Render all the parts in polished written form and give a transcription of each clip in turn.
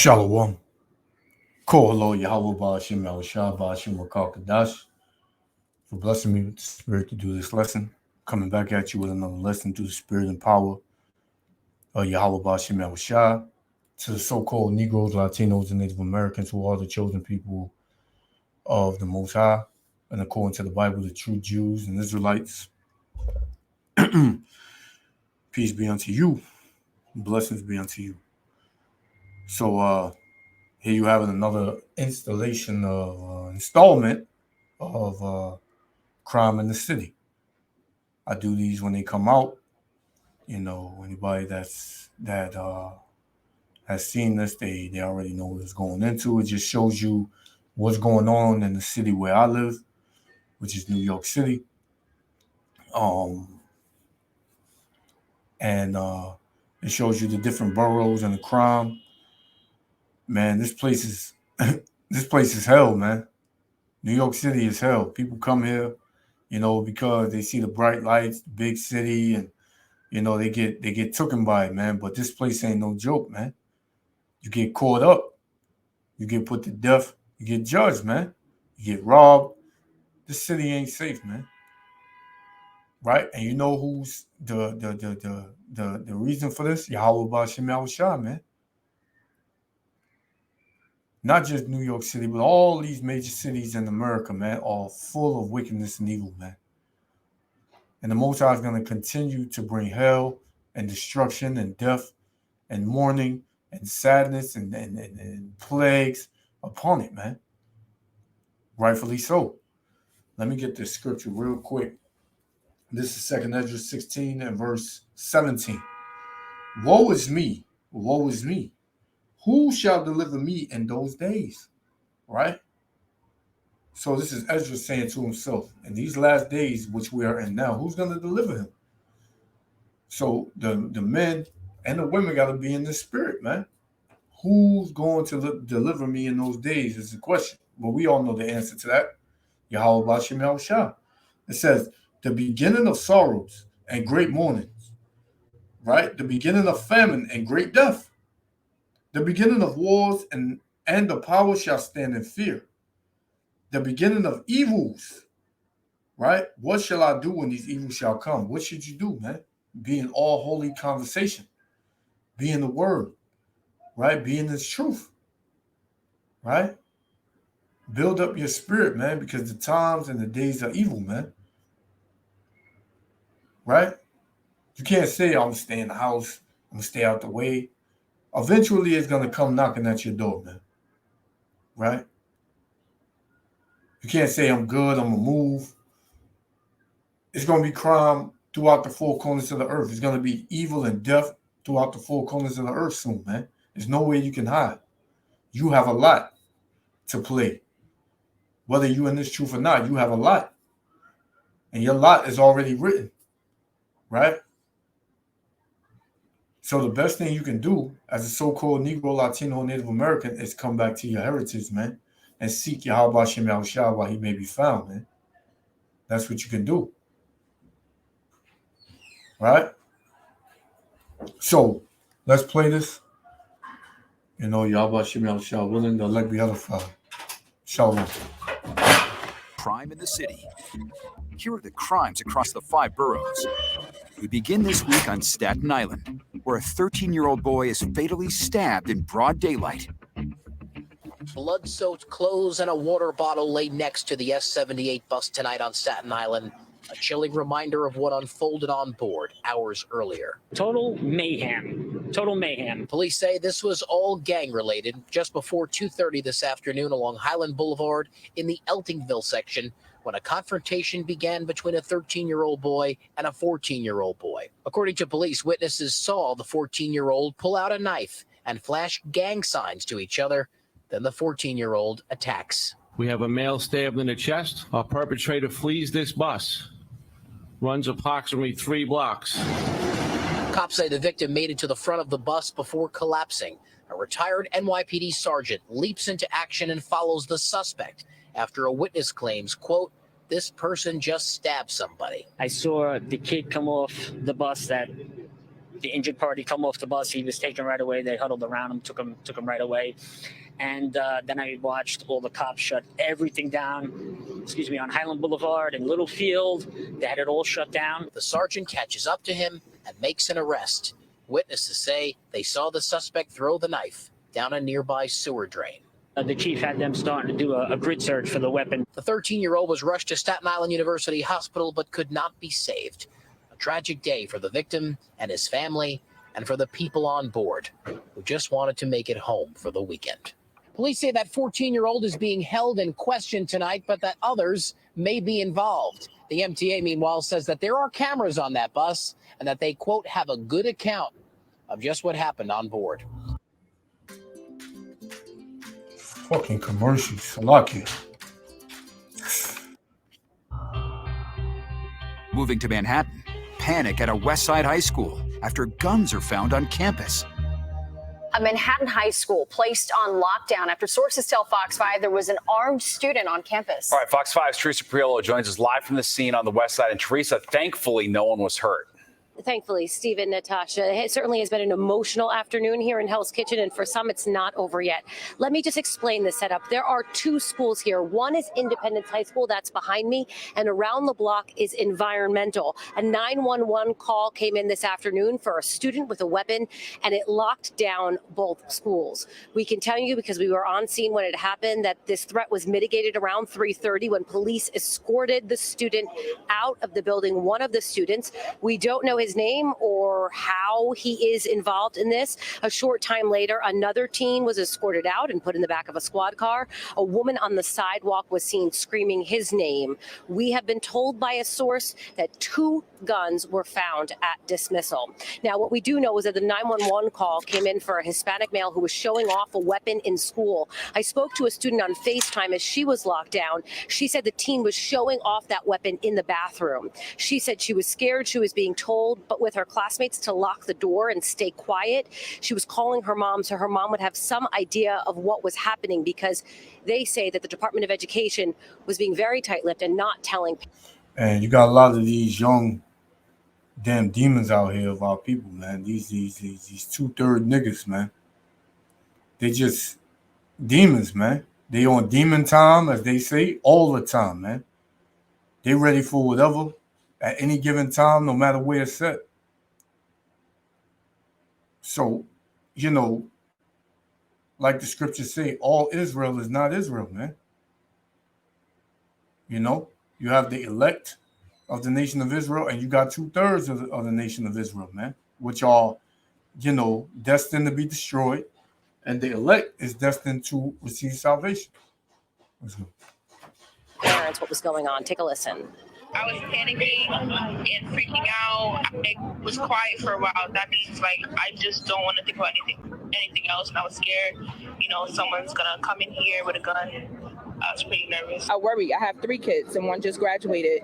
Shalom. Kohalo Yahweh Ba'ashim Yahushua Ba'ashim Wakal for blessing me with the spirit to do this lesson. Coming back at you with another lesson through the spirit and power of Yahweh Ba'ashim Yahushua. To the so-called Negroes, Latinos, and Native Americans who are the chosen people of the Most High, and according to the Bible, the true Jews and Israelites. Peace be unto you. Blessings be unto you. So here you have another installment of Crime in the City. I do these when they come out. You know, anybody that has seen this, they already know what it's going into. It just shows you what's going on in the city where I live, which is New York City. And it shows you the different boroughs and the crime. Man, this place is hell, man. New York City is hell. People come here, you know, because they see the bright lights, the big city, and you know they get taken by it, man. But this place ain't no joke, man. You get caught up, you get put to death, you get judged, man. You get robbed. This city ain't safe, man. Right? And you know who's the reason for this? Yahweh Ba'ashim Yahushua, man. Not just New York City, but all these major cities in America, man, are full of wickedness and evil, man. And the Most High is going to continue to bring hell and destruction and death and mourning and sadness and plagues upon it, man. Rightfully so. Let me get this scripture real quick. This is 2 Ezra 16 and verse 17. Woe is me, woe is me. Who shall deliver me in those days? Right? So this is Ezra saying to himself, in these last days, which we are in now, who's going to deliver him? So the men and the women got to be in the spirit, man. Who's going to deliver me in those days is the question. But we all know the answer to that. Yahweh Ba'ashim Yahushua. It says, the beginning of sorrows and great mournings, right? The beginning of famine and great death. The beginning of wars and the power shall stand in fear. The beginning of evils, right? What shall I do when these evils shall come? What should you do, man? Be in all holy conversation. Be in the word, right? Be in this truth, right? Build up your spirit, man, because the times and the days are evil, man. Right? You can't say, I'm going to stay in the house. I'm going to stay out the way. Eventually, it's going to come knocking at your door, man. Right? You can't say, I'm good, I'm going to move. It's going to be crime throughout the four corners of the earth. It's going to be evil and death throughout the four corners of the earth soon, man. There's no way you can hide. You have a lot to play. Whether you're in this truth or not, you have a lot. And your lot is already written. Right? So the best thing you can do as a so-called Negro, Latino, Native American is come back to your heritage, man, and seek Yahweh Ba'ashim Yahushua while he may be found, man. That's what you can do. Right? So let's play this. You know, Yahweh Ba'ashim Yahushua willing, the elect be edified. Shalom. Crime in the city. Here are the crimes across the 5 boroughs. We begin this week on Staten Island, where a 13-year-old boy is fatally stabbed in broad daylight. Blood-soaked clothes and a water bottle lay next to the S-78 bus tonight on Staten Island. A chilling reminder of what unfolded on board hours earlier. Total mayhem. Total mayhem. Police say this was all gang-related just before 2:30 this afternoon along Highland Boulevard in the Eltingville section, when a confrontation began between a 13-year-old boy and a 14-year-old boy. According to police, witnesses saw the 14-year-old pull out a knife and flash gang signs to each other. Then the 14-year-old attacks. We have a male stabbed in the chest. Our perpetrator flees this bus, runs approximately 3 blocks. Cops say the victim made it to the front of the bus before collapsing. A retired NYPD sergeant leaps into action and follows the suspect after a witness claims, quote, this person just stabbed somebody. I saw the kid come off the bus that The injured party come off the bus. He was taken right away. They huddled around him, took him right away. And then I watched all the cops shut everything down, on Highland Boulevard and Littlefield. They had it all shut down. The sergeant catches up to him and makes an arrest. Witnesses say they saw the suspect throw the knife down a nearby sewer drain. The chief had them starting to do a grid search for the weapon. The 13-year-old was rushed to Staten Island University Hospital but could not be saved. A tragic day for the victim and his family and for the people on board who just wanted to make it home for the weekend. Police say that 14-year-old is being held and questioned tonight, but that others may be involved. The MTA, meanwhile, says that there are cameras on that bus and that they, quote, have a good account of just what happened on board. Fucking commercials. I like it. Moving to Manhattan, panic at a West Side high school after guns are found on campus. A Manhattan high school placed on lockdown after sources tell Fox 5 there was an armed student on campus. All right, Fox 5's Teresa Priolo joins us live from the scene on the West Side. And Teresa, thankfully, no one was hurt. Thankfully, Stephen, Natasha, it certainly has been an emotional afternoon here in Hell's Kitchen, and for some, it's not over yet. Let me just explain the setup. There are two schools here. One is Independence High School, that's behind me, and around the block is Environmental. A 911 call came in this afternoon for a student with a weapon, and it locked down both schools. We can tell you, because we were on scene when it happened, that this threat was mitigated around 3:30 when police escorted the student out of the building. One of the students, we don't know his name or how he is involved in this. A short time later, another teen was escorted out and put in the back of a squad car. A woman on the sidewalk was seen screaming his name. We have been told by a source that 2 guns were found at dismissal. Now, what we do know is that the 911 call came in for a Hispanic male who was showing off a weapon in school. I spoke to a student on FaceTime as she was locked down. She said the teen was showing off that weapon in the bathroom. She said she was scared. She was being told, but with her classmates, to lock the door and stay quiet. She was calling her mom so her mom would have some idea of what was happening, because they say that the Department of Education was being very tight-lipped and not telling. And you got a lot of these young damn demons out here of our people, man. These 2/3 niggas, man. They just demons, man. They on demon time, as they say, all the time, man. They ready for whatever at any given time, no matter where it's at. So, you know, like the scriptures say, all Israel is not Israel, man. You know, you have the elect of the nation of Israel, and you got 2/3 of the nation of Israel, man, which are, you know, destined to be destroyed, and the elect is destined to receive salvation. Let's go. Parents, what was going on? Take a listen. I was panicking and freaking out. I was quiet for a while. That means, like, I just don't want to think about anything else. And I was scared, you know, someone's going to come in here with a gun. I was pretty nervous. I worry. I have 3 kids, and one just graduated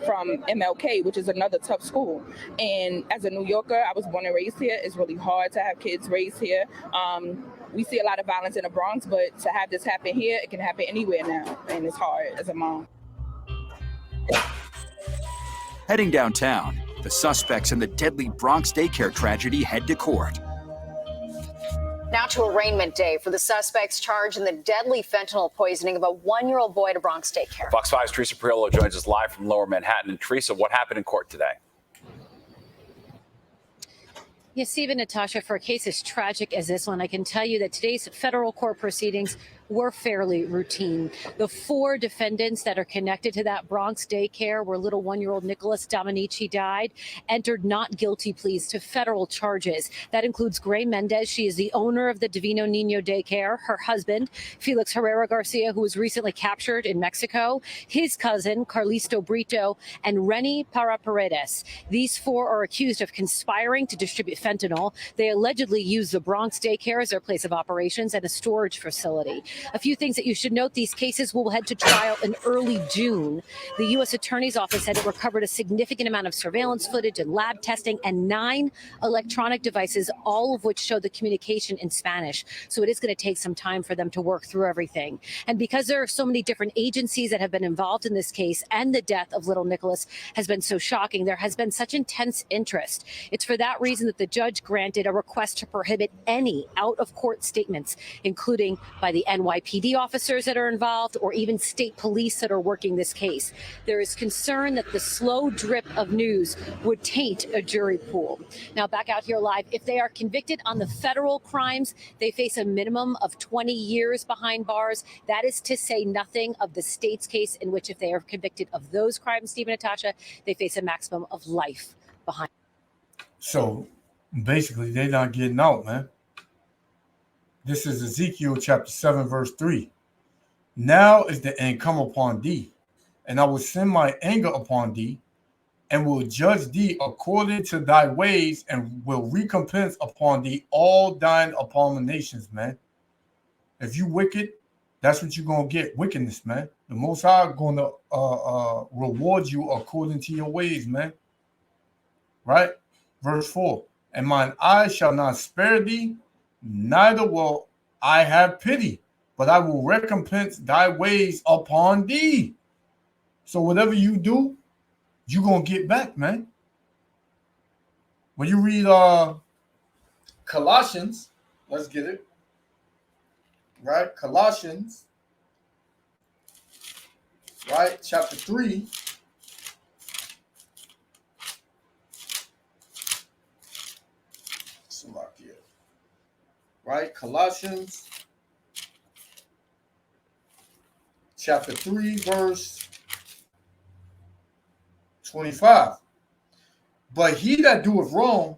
from MLK, which is another tough school. And as a New Yorker, I was born and raised here. It's really hard to have kids raised here. We see a lot of violence in the Bronx, but to have this happen here, it can happen anywhere now. And it's hard as a mom. Heading downtown, the suspects in the deadly Bronx daycare tragedy head to court. Now to arraignment day for the suspects charged in the deadly fentanyl poisoning of a 1-year-old boy at a Bronx daycare. Fox 5's Teresa Priolo joins us live from Lower Manhattan. And Teresa, what happened in court today? Yes, Stephen, Natasha, for a case as tragic as this one, I can tell you that today's federal court proceedings were fairly routine. The 4 defendants that are connected to that Bronx daycare where little 1-year-old Nicholas Dominici died entered not guilty pleas to federal charges. That includes Gray Mendez. She is the owner of the Divino Nino daycare. Her husband, Felix Herrera Garcia, who was recently captured in Mexico. His cousin, Carlisto Brito, and Renny Para Paredes. These 4 are accused of conspiring to distribute fentanyl. They allegedly use the Bronx daycare as their place of operations and a storage facility. A few things that you should note: these cases will head to trial in early June. The U.S. Attorney's Office said it recovered a significant amount of surveillance footage and lab testing and 9 electronic devices, all of which showed the communication in Spanish. So it is going to take some time for them to work through everything. And because there are so many different agencies that have been involved in this case, and the death of little Nicholas has been so shocking, there has been such intense interest. It's for that reason that the judge granted a request to prohibit any out-of-court statements, including by the NYPD officers that are involved or even state police that are working this case. There is concern that the slow drip of news would taint a jury pool. Now, back out here live, if they are convicted on the federal crimes, they face a minimum of 20 years behind bars. That is to say nothing of the state's case, in which if they are convicted of those crimes, Steve and Natasha, they face a maximum of life behind. So basically, they're not getting out, man. This is Ezekiel chapter 7, verse 3. Now is the end come upon thee, and I will send my anger upon thee, and will judge thee according to thy ways, and will recompense upon thee all thine abominations, man. If you wicked, that's what you're going to get, wickedness, man. The Most High going to reward you according to your ways, man. Right? Verse 4. And mine eyes shall not spare thee, neither will I have pity, but I will recompense thy ways upon thee. So whatever you do, you're going to get back, man. When you read Colossians, let's get it. Right? Colossians, right? Chapter 3. Right? Colossians, chapter 3, verse 25. But he that doeth wrong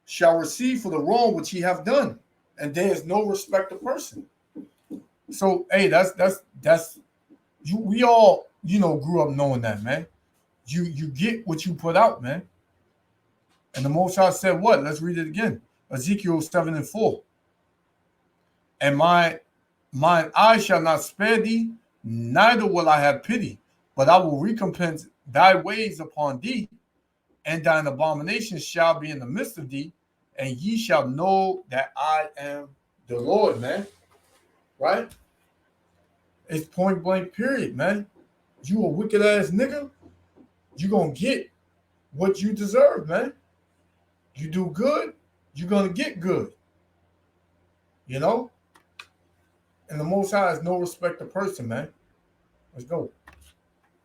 shall receive for the wrong which he have done, and there is no respect of person. So, hey, that's you. We all, grew up knowing that, man. You get what you put out, man. And the Most High said what? Let's read it again. Ezekiel 7 and 4. And mine eye shall not spare thee, neither will I have pity, but I will recompense thy ways upon thee, and thine abominations shall be in the midst of thee, and ye shall know that I am the Lord, man. Right? It's point blank, period, man. You a wicked ass nigga, you gonna get what you deserve, man. You do good, you're gonna get good. And the Most High has no respect of person, man. Let's go.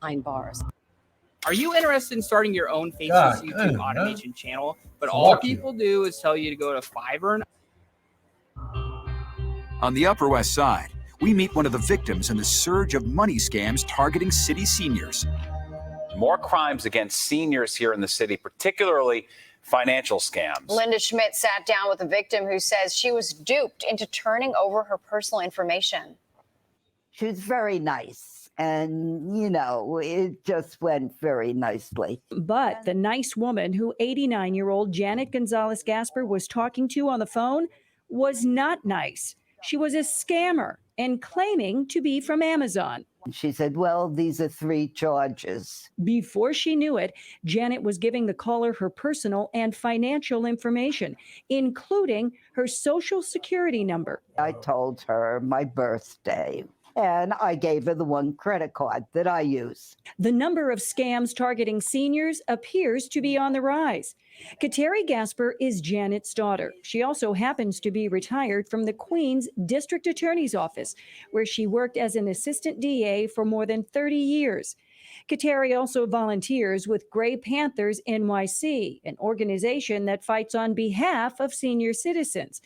Behind bars. Are you interested in starting your own faceless YouTube automation channel? But all people do is tell you to go to Fiverr. On the Upper West Side, we meet one of the victims in the surge of money scams targeting city seniors. More crimes against seniors here in the city, particularly financial scams. Linda Schmidt sat down with a victim who says she was duped into turning over her personal information. She was very nice, and, it just went very nicely. But the nice woman who 89-year-old Janet Gonzalez Gasper was talking to on the phone was not nice. She was a scammer and claiming to be from Amazon. She said, well, these are 3 charges. Before she knew it, Janet was giving the caller her personal and financial information, including her social security number. I told her my birthday, and I gave her the one credit card that I use. The number of scams targeting seniors appears to be on the rise. Kateri Gasper is Janet's daughter. She also happens to be retired from the Queens District Attorney's Office, where she worked as an assistant DA for more than 30 years. Kateri also volunteers with Gray Panthers NYC, an organization that fights on behalf of senior citizens.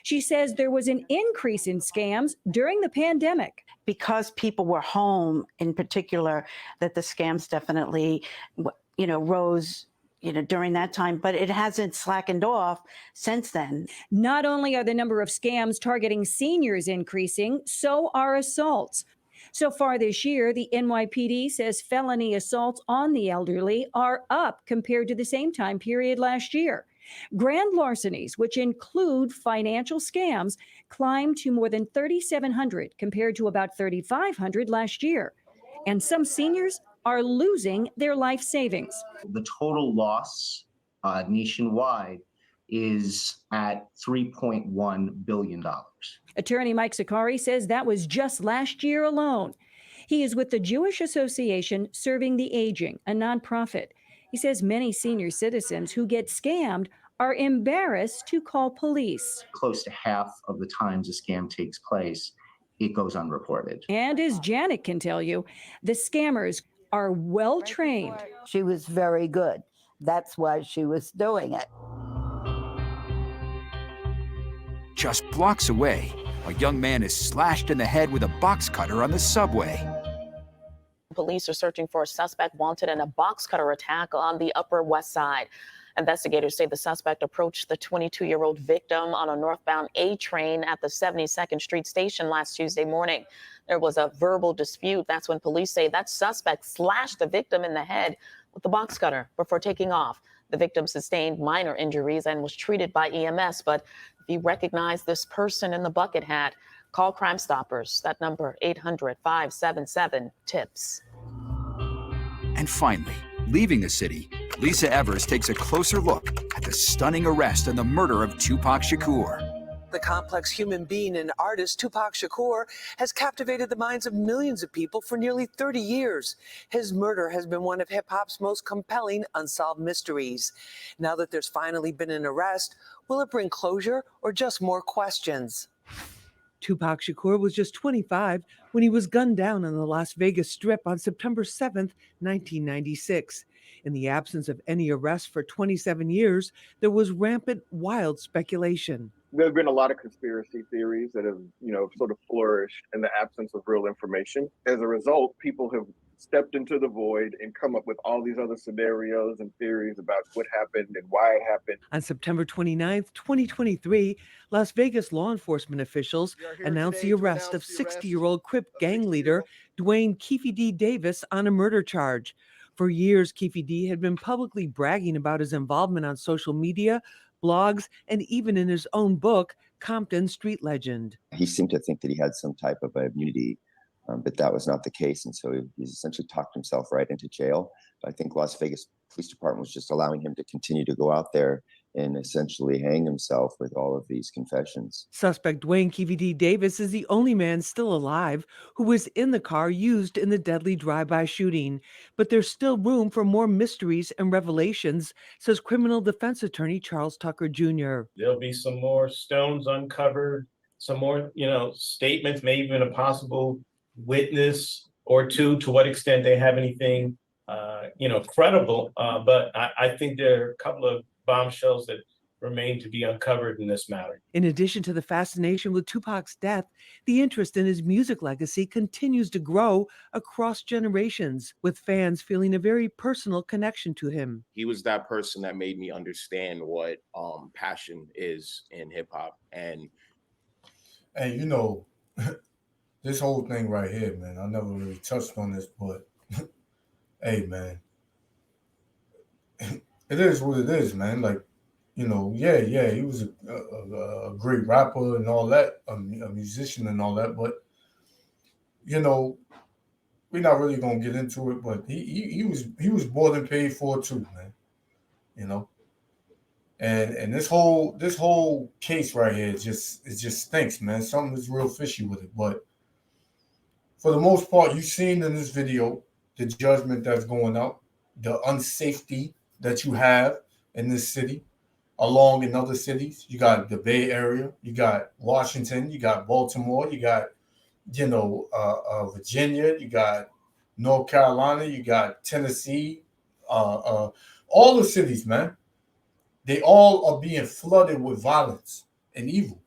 She says there was an increase in scams during the pandemic. Because people were home in particular, that the scams definitely, rose during that time, but it hasn't slackened off since then. Not only are the number of scams targeting seniors increasing, so are assaults. So far this year, the NYPD says felony assaults on the elderly are up compared to the same time period last year. Grand larcenies, which include financial scams, climbed to more than 3,700 compared to about 3,500 last year. And some seniors are losing their life savings. The total loss nationwide is at $3.1 billion. Attorney Mike Sakari says that was just last year alone. He is with the Jewish Association Serving the Aging, a nonprofit. He says many senior citizens who get scammed are embarrassed to call police. Close to half of the times a scam takes place, it goes unreported. And as Janet can tell you, the scammers are well trained. She was very good. That's why she was doing it. Just blocks away, a young man is slashed in the head with a box cutter on the subway. Police are searching for a suspect wanted in a box cutter attack on the Upper West Side. Investigators say the suspect approached the 22-year-old victim on a northbound A train at the 72nd Street station last Tuesday morning. There was a verbal dispute. That's when police say that suspect slashed the victim in the head with the box cutter before taking off. The victim sustained minor injuries and was treated by EMS. But if you recognize this person in the bucket hat, call Crime Stoppers. That number, 800-577-TIPS. And finally, leaving the city, Lisa Evers takes a closer look at the stunning arrest and the murder of Tupac Shakur. The complex human being and artist Tupac Shakur has captivated the minds of millions of people for nearly 30 years. His murder has been one of hip-hop's most compelling unsolved mysteries. Now that there's finally been an arrest, will it bring closure or just more questions? Tupac Shakur was just 25 when he was gunned down on the Las Vegas Strip on September 7th, 1996. In the absence of any arrest for 27 years, there was rampant, wild speculation. There's been a lot of conspiracy theories that have, sort of flourished in the absence of real information. As a result, people have stepped into the void and come up with all these other scenarios and theories about what happened and why it happened. On September 29th, 2023, Las Vegas law enforcement officials announced the arrest of 60-year-old Crip gang leader Dwayne Keefe D. Davis on a murder charge. For years, Keefe D. had been publicly bragging about his involvement on social media, blogs, and even in his own book, Compton Street Legend. He seemed to think that he had some type of immunity, but that was not the case. And so he's essentially talked himself right into jail. But I think Las Vegas Police Department was just allowing him to continue to go out there and essentially hang himself with all of these confessions. Suspect Dwayne Keefe D. Davis is the only man still alive who was in the car used in the deadly drive-by shooting. But there's still room for more mysteries and revelations, says criminal defense attorney Charles Tucker Jr. There'll be some more stones uncovered, some more, statements, maybe even a possible witness or two, to what extent they have anything, credible. But I think there are a couple of bombshells that remain to be uncovered in this matter. In addition to the fascination with Tupac's death, the interest in his music legacy continues to grow across generations, with fans feeling a very personal connection to him. He was that person that made me understand what passion is in hip hop. And this whole thing right here, man, I never really touched on this, but hey, man, it is what it is, man. Like, he was a great rapper and all that, a musician and all that, but we're not really gonna get into it. But he was more than paid for too, man. And this whole case right here just stinks, man. Something is real fishy with it. But for the most part, you've seen in this video the judgment that's going out, the unsafety that you have in this city, along in other cities. You got the Bay Area, you got Washington, you got Baltimore, you got, Virginia, you got North Carolina, you got Tennessee, all the cities, man. They all are being flooded with violence and evil.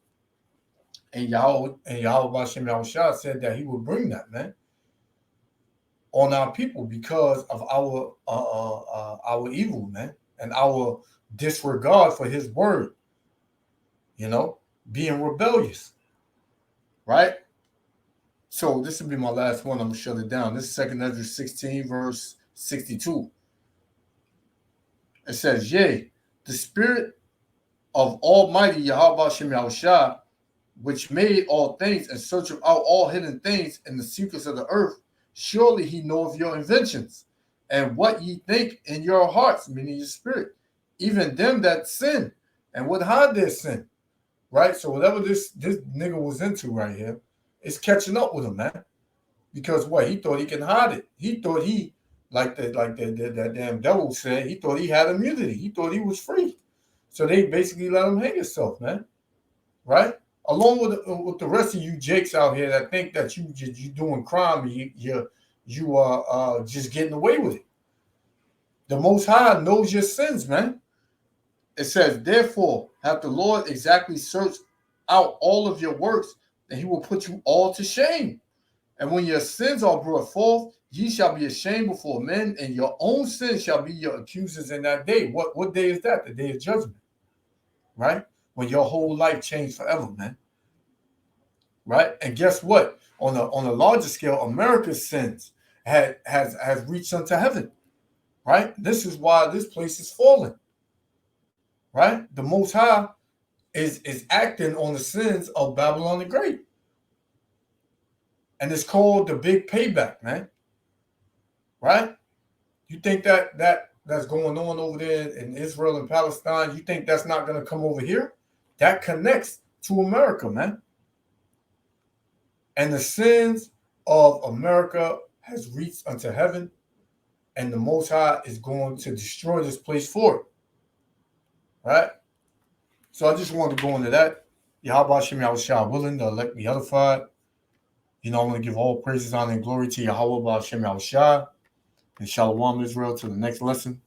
And Yahweh Hashem Yahushua said that he would bring that, man, on our people because of our evil, man, and our disregard for his word, being rebellious, right? So this will be my last one. I'm going to shut it down. This is 2 Ezra 16, verse 62. It says, yea, the spirit of Almighty Yahweh Shem Yahushua, which made all things and searcheth out all hidden things in the secrets of the earth, surely he knoweth your inventions and what ye think in your hearts, meaning your spirit, even them that sin and would hide their sin. Right? So whatever this nigga was into right here, it's catching up with him, man. Because what? He thought he can hide it. He thought he, like that damn devil said, he thought he had immunity. He thought he was free. So they basically let him hang himself, man. Right? Along with the rest of you jakes out here that think that you doing crime, you are just getting away with it. The Most High knows your sins, man. It says, therefore, hath the Lord exactly searched out all of your works, and he will put you all to shame. And when your sins are brought forth, ye shall be ashamed before men, and your own sins shall be your accusers in that day. What day is that? The day of judgment. Right? When your whole life changed forever, man. Right? And guess what? On a larger scale, America's sins has reached unto heaven. Right? This is why this place is falling. Right? The Most High is acting on the sins of Babylon the Great. And it's called the big payback, man. Right? You think that's going on over there in Israel and Palestine, you think that's not going to come over here? That connects to America, man. And the sins of America has reached unto heaven, and the Most High is going to destroy this place for it. Right? So I just wanted to go into that. Yahweh Shem Yahushua willing, the elect be edified. You know, I want to give all praises, honor, and glory to Yahweh Shem Yahushua and Shalom Israel to the next lesson.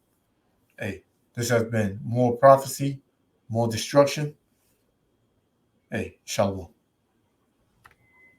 Hey, this has been more prophecy, more destruction. Hey, Shalom.